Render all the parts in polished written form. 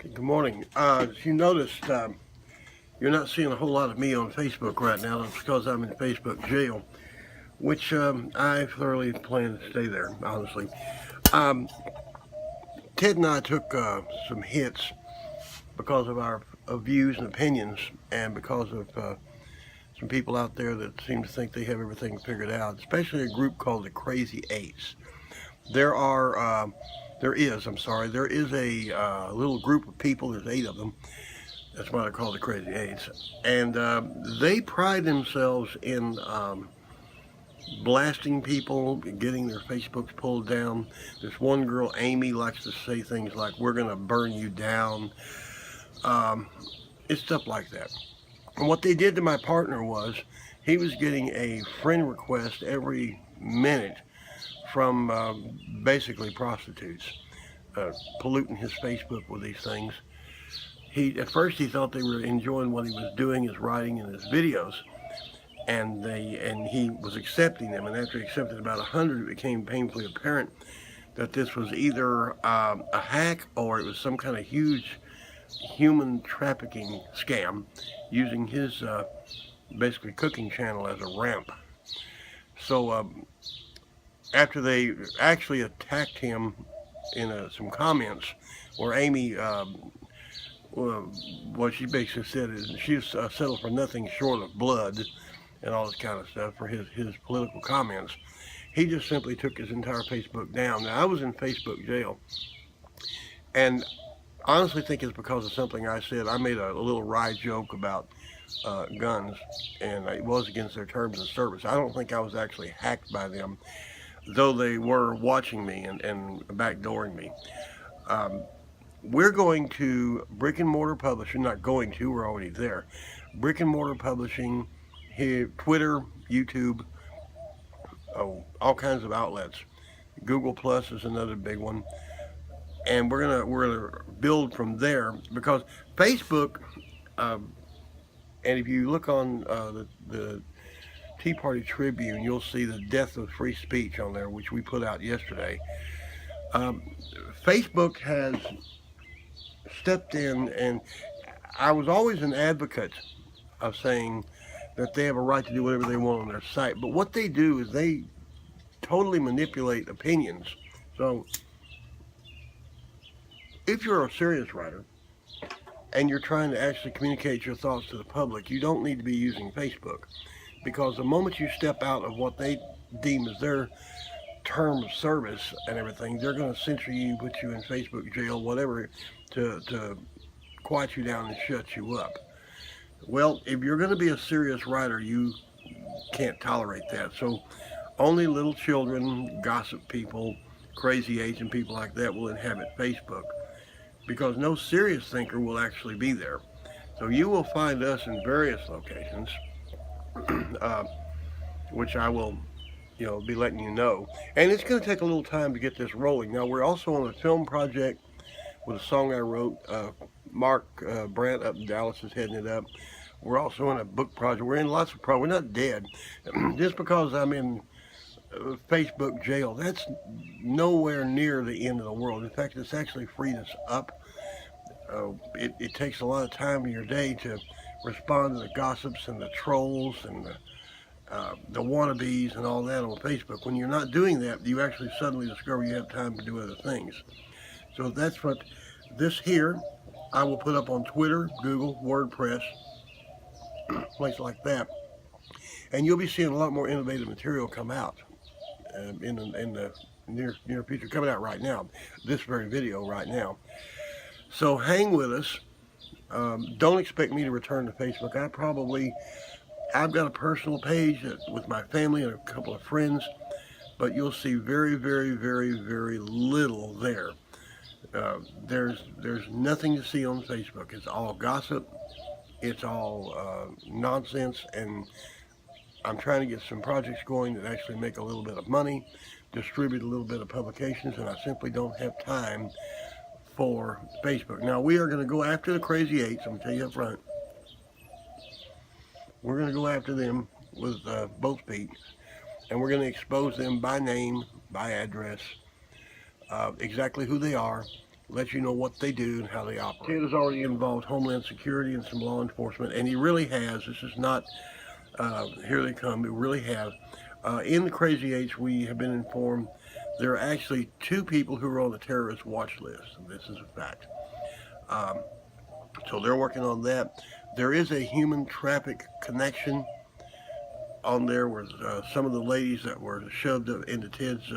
Good morning. As you noticed, you're not seeing a whole lot of me on Facebook right now. That's because I'm in Facebook jail, which I thoroughly plan to stay there, honestly. Um, Ted and I took some hits because of our views and opinions, and because of some people out there that seem to think they have everything figured out, especially a group called the Crazy Eights. There are, there is a little group of people, there's 8 of them. That's why they're called the Crazy Eights. And they pride themselves in blasting people, getting their Facebooks pulled down. This one girl, Amy, likes to say things like, "We're going to burn you down." Um, it's stuff like that. And what they did to my partner was he was getting a friend request every minute from basically prostitutes, polluting his Facebook with these things. He at first he thought they were enjoying what he was doing, his writing and his videos, and he was accepting them. And after he accepted about 100, it became painfully apparent that this was either a hack or it was some kind of huge human trafficking scam, using his basically cooking channel as a ramp. So after they actually attacked him in some comments, where Amy what she basically said is she's settled for nothing short of blood and all this kind of stuff for his political comments. He just simply took his entire Facebook down. Now, I was in Facebook jail, and honestly think it's because of something I said. I made a little wry joke about guns, and it was against their terms of service. I don't think I was actually hacked by them, though they were watching me and backdooring me. Um, we're going to brick and mortar publishing, not going to, we're already there. Brick and mortar publishing, here, Twitter, YouTube, all kinds of outlets. Google Plus is another big one. And we're gonna build from there because Facebook, um, and if you look on the Tea Party Tribune, you'll see the death of free speech on there, which we put out yesterday. Um, Facebook has stepped in, and I was always an advocate of saying that they have a right to do whatever they want on their site. But what they do is they totally manipulate opinions. So if you're a serious writer and you're trying to actually communicate your thoughts to the public, you don't need to be using Facebook, because the moment you step out of what they deem as their term of service and everything, they're going to censor you, put you in Facebook jail, whatever, to quiet you down and shut you up. Well, if you're going to be a serious writer, you can't tolerate that. So only little children, gossip people, crazy Asian people like that will inhabit Facebook, because no serious thinker will actually be there. So you will find us in various locations, uh, which I will, be letting you know. And it's going to take a little time to get this rolling. Now we're also on a film project with a song I wrote. Mark Brandt up in Dallas is heading it up. We're also in a book project. We're in lots of projects. We're not dead. Just because I'm in Facebook jail, that's nowhere near the end of the world. In fact, it's actually freed us up. It takes a lot of time in your day to respond to the gossips and the trolls and the wannabes and all that on Facebook. When you're not doing that, you actually suddenly discover you have time to do other things. So that's what this here I will put up on Twitter, Google, WordPress, places like that, and you'll be seeing a lot more innovative material come out in the near future. Coming out right now, this very video right now. So hang with us. Don't expect me to return to Facebook. I've got a personal page with my family and a couple of friends, but you'll see very, very, very, very little there. There's nothing to see on Facebook. It's all gossip. It's all nonsense, and I'm trying to get some projects going that actually make a little bit of money, distribute a little bit of publications, and I simply don't have time for Facebook. Now we are going to go after the Crazy Eights. I'm going to tell you up front. We're going to go after them with both feet, and we're going to expose them by name, by address, exactly who they are, let you know what they do and how they operate. Ted has already involved Homeland Security and some law enforcement, and he really has. This is not, here they come, he really has. In the Crazy Eights, we have been informed there are actually 2 people who are on the terrorist watch list. This is a fact. So they're working on that. There is a human traffic connection on there where some of the ladies that were shoved into Ted's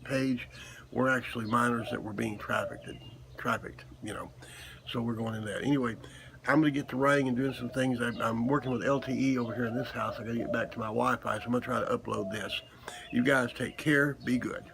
page were actually minors that were being trafficked, So we're going in that. Anyway, I'm going to get to writing and doing some things. I'm working with LTE over here in this house. I got to get back to my Wi-Fi, so I'm going to try to upload this. You guys take care. Be good.